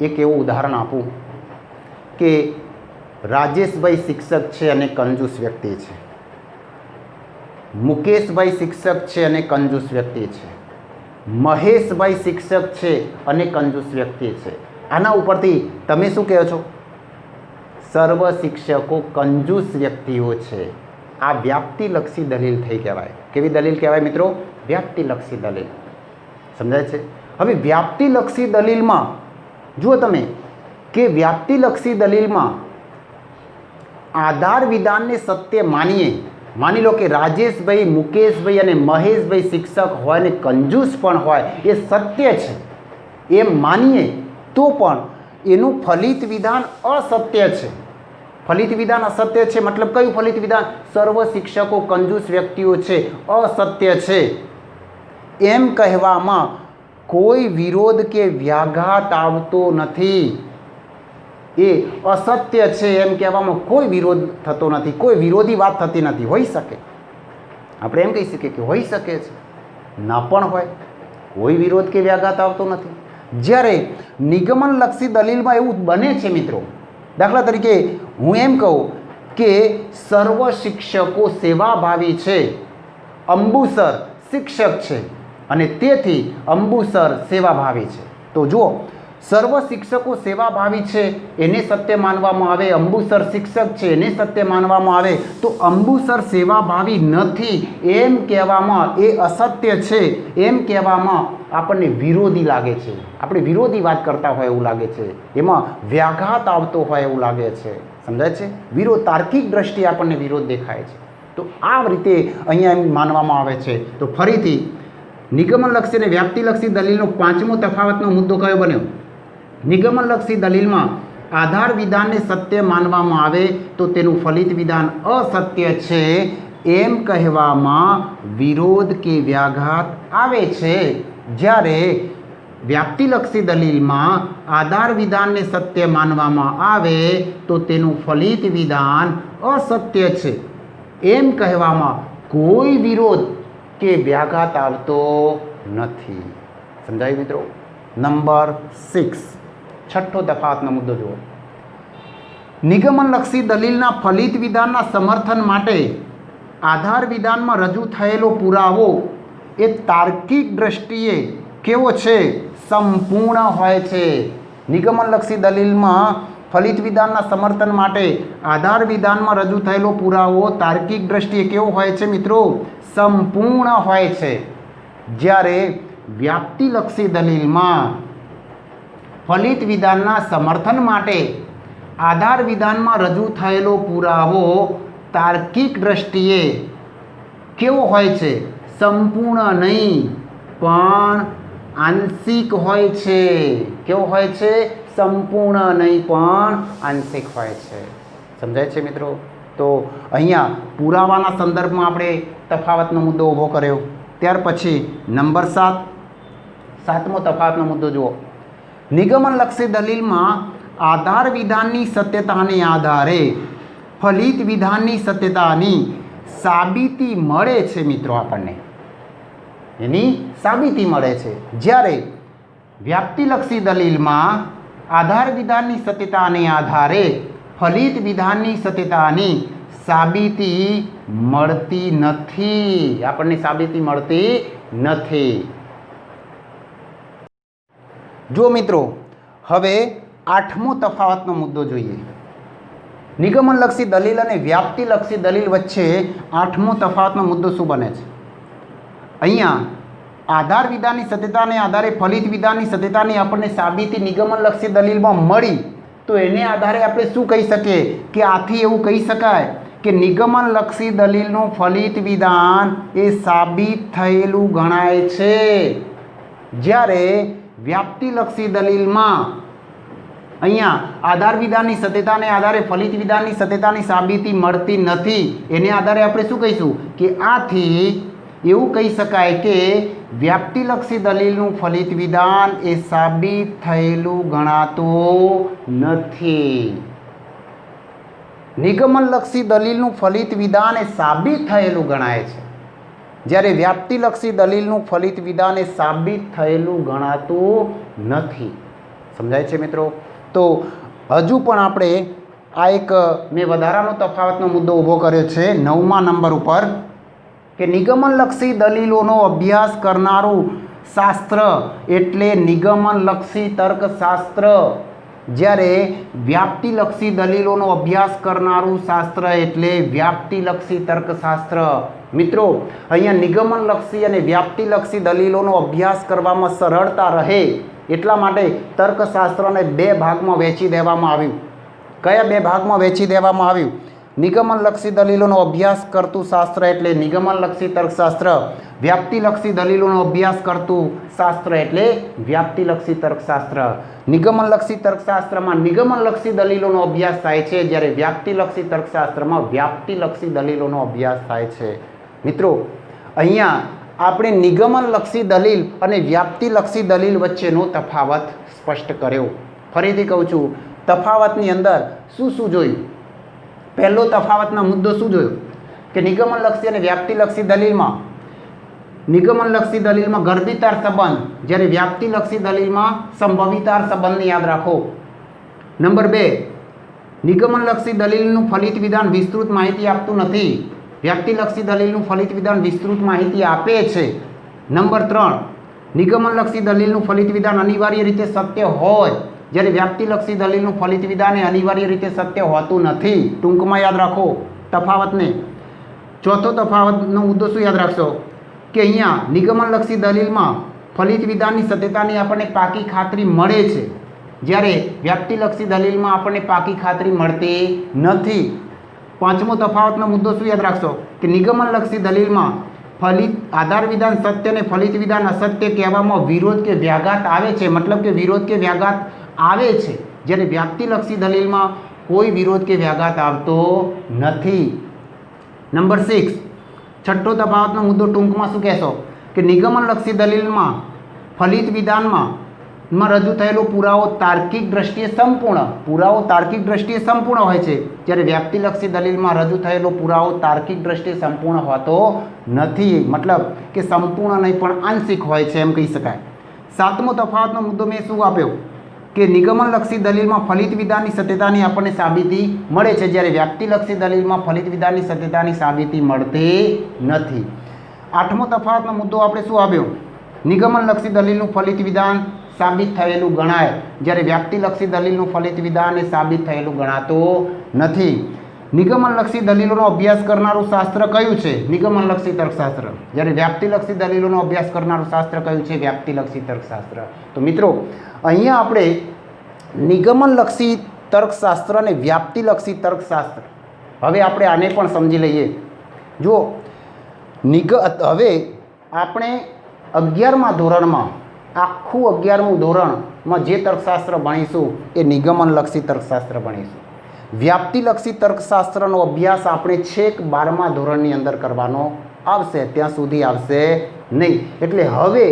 [SPEAKER 1] એક એવું ઉદાહરણ આપું કે રાજેશભાઈ શિક્ષક છે અને કંજૂસ વ્યક્તિ છે. મુકેશભાઈ શિક્ષક છે અને કંજૂસ વ્યક્તિ છે. મહેશભાઈ શિક્ષક છે અને કંજૂસ વ્યક્તિ છે. આના ઉપરથી તમે શું કહો છો? સર્વ શિક્ષકો કંજૂસ વ્યક્તિઓ છે. આ વ્યાપ્તિલક્ષી દલીલ થઈ કહેવાય. કેવી દલીલ કહેવાય મિત્રો? વ્યાપ્તિલક્ષી દલીલ. સમજાય છે? હવે વ્યાપ્તિલક્ષી દલીલમાં જુઓ તમે કે વ્યાપ્તિલક્ષી દલીલમાં આધાર વિધાનને સત્ય માની લો કે રાજેશભાઈ, મુકેશભાઈ અને મહેશભાઈ શિક્ષક હોય ને કંજૂસ પણ હોય, એ સત્ય છે એમ માનીએ તો પણ એનું ફલિત વિધાન અસત્ય છે. ફલિત વિધાન અસત્ય છે મતલબ કયું ફલિત વિધાન? સર્વ શિક્ષકો કંજૂસ વ્યક્તિઓ છે, અસત્ય છે એમ કહેવામાં કોઈ વિરોધ કે વ્યાઘાત આવતો નથી. એ અસત્ય છે એમ કહેવામાં કોઈ વિરોધ થતો નથી, કોઈ વિરોધી વાત થતી નથી. હોઈ શકે, આપણે એમ કહી શકીએ કે હોઈ શકે છે, ના પણ હોય, કોઈ વિરોધ કે વ્યાઘાત આવતો નથી. જ્યારે નિગમનલક્ષી દલીલમાં એવું બને છે મિત્રો, દાખલા તરીકે હું એમ કહું કે સર્વ શિક્ષકો સેવાભાવી છે, અંબુસર શિક્ષક છે અને તેથી અંબુસર સેવાભાવી છે. તો જુઓ, સર્વ શિક્ષકો સેવાભાવી છે એને સત્ય માનવામાં આવે, અંબુસર શિક્ષક છે એને સત્ય માનવામાં આવે, તો અંબુસર સેવાભાવી નથી એમ કહેવામાં એ અસત્ય છે એમ કહેવામાં આપણને વિરોધી લાગે છે. આપણે વિરોધી વાત કરતા હોય એવું લાગે છે, એમાં વ્યાઘાત આવતો હોય એવું લાગે છે. સમજાય છે? વિરોધ, તાર્કિક દ્રષ્ટિએ આપણને વિરોધ દેખાય છે. તો આ રીતે અહીંયા એમ માનવામાં આવે છે. તો ફરીથી નિગમનલક્ષી અને વ્યાપ્તિલક્ષી દલીલનો પાંચમો તફાવતનો મુદ્દો કયો બન્યો? નિગમનલક્ષી દલીલમાં આધાર વિધાનને સત્ય માનવામાં આવે તો તેનું ફલિત વિધાન અસત્ય છે એમ કહેવામાં વિરોધ કે વ્યાઘાત આવે છે. જ્યારે વ્યાપ્તિલક્ષી દલીલમાં આધાર વિધાનને સત્ય માનવામાં આવે તો તેનું ફલિત વિધાન અસત્ય છે એમ કહેવામાં કોઈ વિરોધ કે વ્યાઘાત આવતો નથી. સમજાયું મિત્રો? નંબર 6, છઠ્ઠો તફાવતનો મુદ્દો જુઓ. નિગમનલક્ષી દલીલના ફલિત વિધાનના સમર્થન માટે આધાર વિધાનમાં રજૂ થયેલો પુરાવો એ તાર્કિક દ્રષ્ટિએ કેવો છે? સંપૂર્ણ હોય છે. નિગમનલક્ષી દલીલમાં ફલિત વિધાનના સમર્થન માટે આધાર વિધાનમાં રજૂ થયેલો પુરાવો તાર્કિક દ્રષ્ટિએ કેવો હોય છે મિત્રો? સંપૂર્ણ હોય છે. જ્યારે વ્યાપ્તિલક્ષી દલીલમાં ફલિત વિધાનના સમર્થન માટે આધાર વિધાનમાં રજૂ થયેલો પુરાવો તાર્કિક દ્રષ્ટિએ કેવો હોય છે? સંપૂર્ણ નહીં પણ આંશિક હોય છે. કેવો હોય છે? સંપૂર્ણ નહીં પણ આંશિક હોય છે. સમજાય છે મિત્રો? તો અહીંયા પુરાવાના સંદર્ભમાં આપણે તફાવતનો મુદ્દો ઊભો કર્યો. ત્યાર પછી નંબર 7, સાતમો તફાવતનો મુદ્દો જુઓ. નિગમનલક્ષી દલીલમાં આધાર વિધાનની સત્યતાને આધારે ફલિત વિધાનની સત્યતાની સાબિતી મળે છે મિત્રો. આપણને એની સાબિતી મળે છે. જ્યારે વ્યાપ્તિલક્ષી દલીલમાં આધાર વિધાનની સત્યતાને આધારે ફલિત વિધાનની સત્યતાની સાબિતી મળતી નથી. આપણને સાબિતી મળતી નથી. જો મિત્રો, હવે આઠમો તફાવતનો મુદ્દો જોઈએ. નિગમનલક્ષી દલીલ અને વ્યાપ્તિલક્ષી દલીલ વચ્ચે આઠમો તફાવતનો મુદ્દો શું બને છે? અહીંયા આધાર વિધાનની સત્યતાને આધારે ફલિત વિધાનની સત્યતાની આપણને સાબિતી નિગમનલક્ષી દલીલમાં મળી, તો એને આધારે આપણે શું કહી શકીએ કે આથી એવું કહી શકાય કે નિગમનલક્ષી દલીલનું ફલિત વિધાન એ સાબિત થયેલું ગણાય છે, જ્યારે વ્યાપ્તિલક્ષી દલીલમાં અહીંયા આધાર વિધાનની સત્યતાને આધારે ફલિત વિધાનની સત્યતાની સાબિતી મળતી નથી. એને આધારે આપણે શું કહીશું કે આથી એવું કહી શકાય કે વ્યાપ્તિલક્ષી દલીલનું ફલિત વિધાન એ સાબિત થયેલું ગણાતું નથી. નિગમનલક્ષી દલીલનું ફલિત વિધાન એ સાબિત થયેલું ગણાય છે, જ્યારે વ્યાપ્તિલક્ષી દલીલનું ફલિત વિધાન એ સાબિત થયેલું ગણાતું નથી. સમજાય છે મિત્રો? તો હજુ પણ આપણે આ એક મેં વધારાનો તફાવતનો મુદ્દો ઊભો કર્યો છે 9મા નંબર ઉપર કે નિગમનલક્ષી દલીલોનો અભ્યાસ કરનારું શાસ્ત્ર એટલે નિગમનલક્ષી તર્કશાસ્ત્ર, જ્યારે વ્યાપ્તિલક્ષી દલીલોનો અભ્યાસ કરનારું શાસ્ત્ર એટલે વ્યાપ્તિલક્ષી તર્કશાસ્ત્ર. મિત્રો, અહીંયા નિગમનલક્ષી અને વ્યાપ્તિલક્ષી દલીલોનો અભ્યાસ કરવામાં સરળતા રહે એટલા માટે તર્કશાસ્ત્રને બે ભાગમાં વહેંચી દેવામાં આવ્યું. કયા બે ભાગમાં વહેંચી દેવામાં આવ્યું? નિગમનલક્ષી દલીલોનો અભ્યાસ કરતું શાસ્ત્ર એટલે નિગમનલક્ષી તર્કશાસ્ત્ર, વ્યાપ્તિલક્ષી દલીલોનો અભ્યાસ કરતું શાસ્ત્ર એટલે વ્યાપ્તિલક્ષી તર્કશાસ્ત્ર. નિગમનલક્ષી તર્કશાસ્ત્રમાં નિગમનલક્ષી દલીલોનો અભ્યાસ થાય છે, જ્યારે વ્યાપ્તિલક્ષી તર્કશાસ્ત્રમાં વ્યાપ્તિલક્ષી દલીલોનો અભ્યાસ થાય છે. મિત્રો, અહીંયા આપણે નિગમનલક્ષી દલીલ અને વ્યાપ્તિલક્ષી દલીલ વચ્ચેનો તફાવત સ્પષ્ટ કર્યો. ફરીથી કહું છું, તફાવતની અંદર શું શું જોયું? પહેલો તફાવતનો મુદ્દો શું જોયો કે નિગમનલક્ષી અને વ્યાપ્તિલક્ષી દલીલમાં ગર્ભિતાર સંબંધ, જ્યારે વ્યાપ્તિલક્ષી દલીલમાં સંભવિતાર સંબંધને યાદ રાખો. નંબર 2, નિગમનલક્ષી દલીલનું ફલિત વિધાન વિસ્તૃત માહિતી આપતું નથી, વ્યાપ્તિલક્ષી દલીલનું ફલિત વિધાન વિસ્તૃત માહિતી આપે છે. નંબર 3, નિગમનલક્ષી દલીલનું ફલિત વિધાન અનિવાર્ય રીતે સત્ય હોય, જ્યારે વ્યાપ્તિલક્ષી દલીલનું ફલિત વિધાન એ અનિવાર્ય રીતે સત્ય હોતું નથી. ટૂંકમાં યાદ રાખો તફાવતને. ચોથો તફાવતનો મુદ્દો શું યાદ રાખશો કે અહીંયા નિગમનલક્ષી દલીલમાં ફલિત વિધાનની સત્યતાની આપણને પાકી ખાતરી મળે છે, જ્યારે વ્યાપ્તિલક્ષી દલીલમાં આપણને પાકી ખાતરી મળતી નથી. પાંચમો તફાવતનો મુદ્દો શું યાદ રાખશો કે નિગમનલક્ષી દલીલમાં ફલિત આધાર વિધાન સત્ય અને ફલિત વિધાન અસત્ય કહેવામાં વિરોધ કે વ્યાઘાત આવે છે, મતલબ કે વિરોધ કે વ્યાઘાત આવે છે, જ્યારે વ્યાપ્તિલક્ષી દલીલમાં કોઈ વિરોધ કે વ્યાઘાત આવતો નથી. નંબર 6, છઠ્ઠો તફાવતનો મુદ્દો ટૂંકમાં શું કહેશો કે નિગમનલક્ષી દલીલમાં ફલિત વિધાનમાં રજૂ થયેલો પુરાવો તાર્કિક દ્રષ્ટિએ સંપૂર્ણ હોય છે, જ્યારે વ્યાપ્તિલક્ષી દલીલમાં રજૂ થયેલો પુરાવો તાર્કિક દ્રષ્ટિએ સંપૂર્ણ હોતો નથી, મતલબ કે સંપૂર્ણ નહીં પણ આંશિક હોય છે એમ કહી શકાય. સાતમો તફાવતનો મુદ્દો મેં શું આપ્યો કે નિગમનલક્ષી દલીલમાં ફલિત વિધાનની સત્યતાની આપણને સાબિતી મળે છે, જ્યારે વ્યાપ્તિલક્ષી દલીલમાં ફલિત વિધાનની સત્યતાની સાબિતી મળતી નથી. આઠમો તફાવતનો મુદ્દો આપણે શું આપ્યો? નિગમનલક્ષી દલીલનું ફલિત વિધાન સાબિત થયેલું ગણાય, જ્યારે વ્યાપ્તિલક્ષી દલીલનું ફલિત વિધાન એ સાબિત થયેલું ગણાતું નથી. નિગમનલક્ષી દલીલોનો અભ્યાસ કરનારું શાસ્ત્ર કયું છે? નિગમનલક્ષી તર્કશાસ્ત્ર. જ્યારે વ્યાપ્તિલક્ષી દલીલોનો અભ્યાસ કરનારું શાસ્ત્ર કયું છે? વ્યાપ્તિલક્ષી તર્કશાસ્ત્ર. તો મિત્રો, અહીંયા આપણે નિગમનલક્ષી તર્કશાસ્ત્ર અને વ્યાપ્તિલક્ષી તર્કશાસ્ત્ર, હવે આપણે આને પણ સમજી લઈએ. જુઓ, હવે આપણે 11મા ધોરણમાં આખું 11મું ધોરણમાં જે તર્કશાસ્ત્ર ભણીશું એ નિગમનલક્ષી તર્કશાસ્ત્ર ભણીશું. વ્યાપ્તિલક્ષી તર્કશાસ્ત્રનો અભ્યાસ આપણે છેક 12મા ધોરણની અંદર કરવાનો આવશે, ત્યાં સુધી આવશે નહીં. એટલે હવે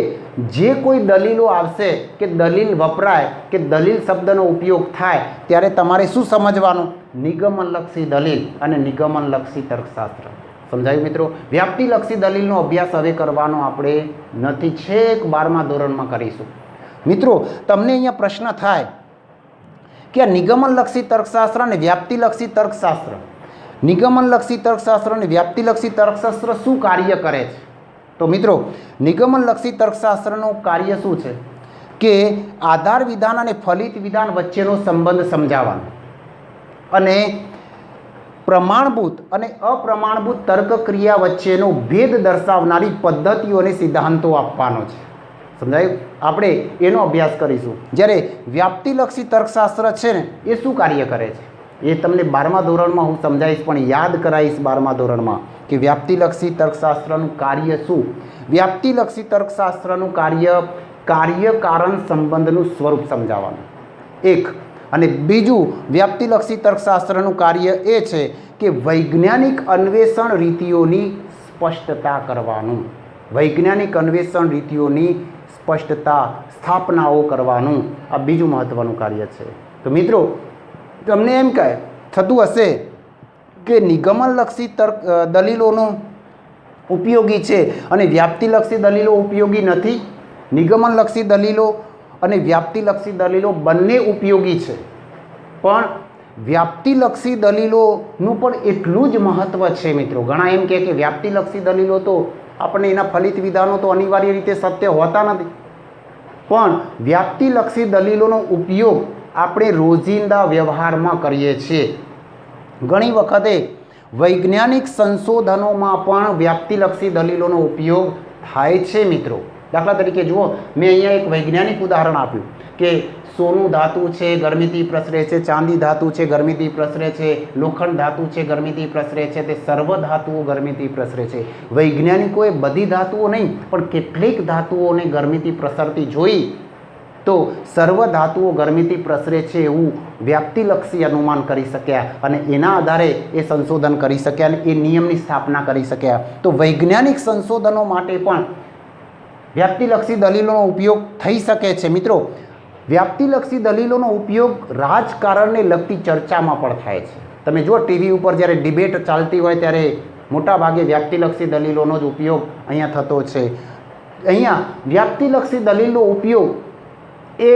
[SPEAKER 1] જે કોઈ દલીલો આવશે કે દલીલ વપરાય કે દલીલ શબ્દનો ઉપયોગ થાય ત્યારે તમારે શું સમજવાનું? નિગમનલક્ષી દલીલ અને નિગમનલક્ષી તર્કશાસ્ત્ર. સમજાયું મિત્રો? વ્યાપ્તિલક્ષી દલીલનો અભ્યાસ હવે કરવાનો આપણે નથી, છેક 12મા ધોરણમાં કરીશું. મિત્રો, તમને અહીંયા પ્રશ્ન થાય કે આ નિગમનલક્ષી તર્કશાસ્ત્ર અને વ્યાપ્તિલક્ષી તર્કશાસ્ત્ર, નિગમનલક્ષી તર્કશાસ્ત્ર અને વ્યાપ્તિલક્ષી તર્કશાસ્ત્ર શું કાર્ય કરે છે? તો મિત્રો, નિગમનલક્ષી તર્કશાસ્ત્રનું કાર્ય શું છે? કે આધાર વિધાન અને ફલિત વિધાન વચ્ચેનો સંબંધ સમજાવવાનો અને પ્રમાણભૂત અને અપ્રમાણભૂત તર્ક ક્રિયા વચ્ચેનો ભેદ દર્શાવનારી પદ્ધતિઓ અને સિદ્ધાંતો આપવાનો છે. સમજાયું? આપણે એનો અભ્યાસ કરીશું. જ્યારે વ્યાપ્તિલક્ષી તર્કશાસ્ત્ર છે ને એ શું કાર્ય કરે છે એ તમને 12મા ધોરણમાં હું સમજાવીશ, પણ યાદ કરાવીશ 12મા ધોરણમાં કે વ્યાપ્તિલક્ષી તર્કશાસ્ત્રનું કાર્ય શું. વ્યાપ્તિલક્ષી તર્કશાસ્ત્રનું કાર્ય કારણ સંબંધનું સ્વરૂપ સમજાવવાનું એક, અને બીજું વ્યાપ્તિલક્ષી તર્કશાસ્ત્રનું કાર્ય એ છે કે વૈજ્ઞાનિક અન્વેષણ રીતિઓની સ્પષ્ટતા કરવાનું. વૈજ્ઞાનિક અન્વેષણ રીતિઓની સ્પષ્ટતા સ્થાપનાઓ કરવાનું આ બીજું મહત્ત્વનું કાર્ય છે. તો મિત્રો તમને એમ કહે થતું હશે કે નિગમનલક્ષી દલીલોનો ઉપયોગી છે અને વ્યાપ્તિલક્ષી દલીલો ઉપયોગી નથી. નિગમનલક્ષી દલીલો અને વ્યાપ્તિલક્ષી દલીલો બંને ઉપયોગી છે, પણ વ્યાપ્તિલક્ષી દલીલોનું પણ એટલું જ મહત્ત્વ છે મિત્રો. ઘણા એમ કહે કે વ્યાપ્તિલક્ષી દલીલો તો આપણને એના ફલિત વિધાનો તો અનિવાર્ય રીતે સત્ય હોતા નથી, પણ વ્યાપ્તિલક્ષી દલીલોનો ઉપયોગ આપણે રોજિંદા વ્યવહારમાં કરીએ છીએ. ઘણી વખતે વૈજ્ઞાનિક સંશોધનોમાં પણ વ્યાપ્તિલક્ષી દલીલોનો ઉપયોગ થાય છે મિત્રો. દાખલા તરીકે જુઓ, મેં અહીંયા એક વૈજ્ઞાનિક ઉદાહરણ આપ્યું કે સોનું ધાતુ છે ગરમીથી પ્રસરે છે, ચાંદી ધાતુ છે ગરમીથી પ્રસરે છે, લોખંડ ધાતુ છે ગરમીથી પ્રસરે છે, તે સર્વ ધાતુઓ ગરમીથી પ્રસરે છે. વૈજ્ઞાનિકોએ બધી ધાતુઓ નહીં પણ કેટલીક ધાતુઓને ગરમીથી પ્રસરતી જોઈ તો સર્વ ધાતુઓ ગરમીથી પ્રસરે છે એવું વ્યાપ્તિલક્ષી અનુમાન કરી શક્યા અને એના આધારે એ સંશોધન કરી શક્યા અને એ નિયમની સ્થાપના કરી શક્યા. તો વૈજ્ઞાનિક સંશોધનો માટે પણ વ્યાપ્તિલક્ષી દલીલોનો ઉપયોગ થઈ શકે છે મિત્રો. વ્યાપ્તિલક્ષી દલીલોનો ઉપયોગ રાજકારણને લગતી ચર્ચામાં પણ થાય છે. તમે જુઓ ટીવી ઉપર જ્યારે ડિબેટ ચાલતી હોય ત્યારે મોટાભાગે વ્યાપ્તિલક્ષી દલીલોનો જ ઉપયોગ અહીંયા થતો છે. અહીંયા વ્યાપ્તિલક્ષી દલીલનો ઉપયોગ એ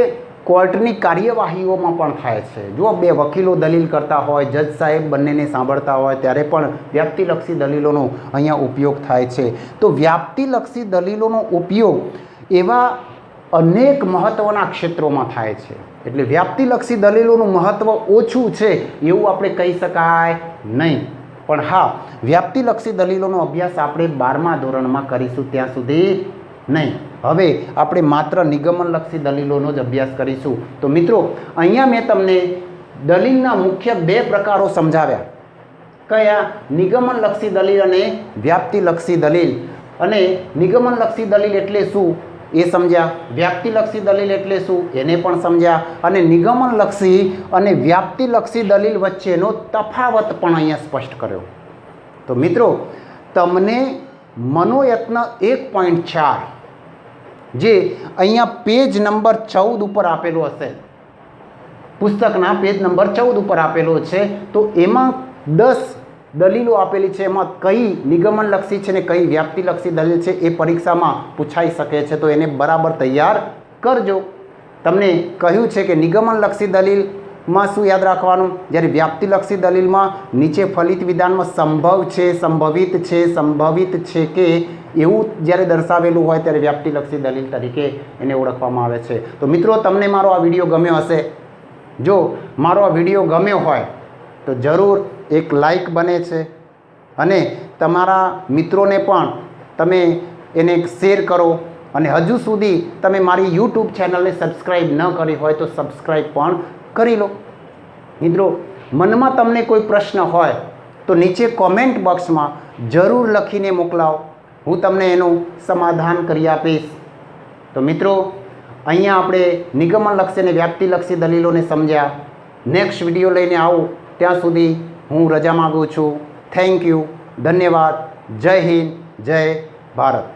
[SPEAKER 1] કોર્ટની કાર્યવાહીઓમાં પણ થાય છે. જો બે વકીલો દલીલ કરતા હોય, જજ સાહેબ બંનેને સાંભળતા હોય ત્યારે પણ વ્યાપ્તિલક્ષી દલીલોનો અહીંયા ઉપયોગ થાય છે. તો વ્યાપ્તિલક્ષી દલીલોનો ઉપયોગ એવા અનેક મહત્ત્વના ક્ષેત્રોમાં થાય છે. એટલે વ્યાપ્તિલક્ષી દલીલોનું મહત્ત્વ ઓછું છે એવું આપણે કહી શકાય નહીં, પણ હા વ્યાપ્તિલક્ષી દલીલોનો અભ્યાસ આપણે 12મા ધોરણમાં કરીશું ત્યાં સુધી નહીં. હવે આપણે માત્ર નિગમનલક્ષી દલીલોનો જ અભ્યાસ કરીશું. તો મિત્રો અહીંયા મેં તમને દલીલના મુખ્ય 2 પ્રકારો સમજાવ્યા. કયા? નિગમનલક્ષી દલીલ અને વ્યાપ્તિલક્ષી દલીલ. અને નિગમનલક્ષી દલીલ એટલે શું એ સમજ્યા, વ્યાપ્તિલક્ષી દલીલ એટલે શું એને પણ સમજ્યા, અને નિગમનલક્ષી અને વ્યાપ્તિલક્ષી દલીલ વચ્ચેનો તફાવત પણ અહીંયા સ્પષ્ટ કર્યો. તો મિત્રો તમને મનોયત્ન 1.4 જે અહીંયા પેજ નંબર 14 ઉપર આપેલો હશે, પુસ્તકના પેજ નંબર 14 ઉપર આપેલો છે, તો એમાં 10 દલીલો આપેલી છે. એમાં કઈ નિગમનલક્ષી છે ને કઈ વ્યાપ્તિલક્ષી દલીલ છે એ પરીક્ષામાં પૂછાઈ શકે છે, તો એને બરાબર તૈયાર કરજો. તમને કહ્યું છે કે નિગમનલક્ષી દલીલમાં શું યાદ રાખવાનું, જ્યારે વ્યાપ્તિલક્ષી દલીલમાં નીચે ફલિત વિધાનમાં સંભવ છે, સંભવિત છે, સંભવિત છે કે એવું જ્યારે દર્શાવેલું હોય ત્યારે વ્યાપ્તિલક્ષી દલીલ તરીકે એને ઓળખવામાં આવે છે. તો મિત્રો તમને મારો આ વિડીયો ગમ્યો હશે. જો મારો આ વિડીયો ગમ્યો હોય તો જરૂર એક લાઈક બને છે અને તમારા મિત્રોને પણ તમે એને શેર કરો, અને હજુ સુધી તમે મારી યુટ્યુબ ચેનલને સબસ્ક્રાઈબ ન કરી હોય તો સબસ્ક્રાઈબ પણ કરી લો. મિત્રો મનમાં તમને કોઈ પ્રશ્ન હોય તો નીચે કોમેન્ટ બોક્સમાં જરૂર લખીને મોકલાવો, હું તમને એનું સમાધાન કરી આપીશ. તો મિત્રો અહીંયા આપણે નિગમનલક્ષી અને વ્યાપ્તિલક્ષી દલીલોને સમજ્યા. નેક્સ્ટ વિડીયો લઈને આવું ત્યાં સુધી હું રજા માગું છું. થેન્ક યુ, ધન્યવાદ. જય હિન્દ, જય ભારત.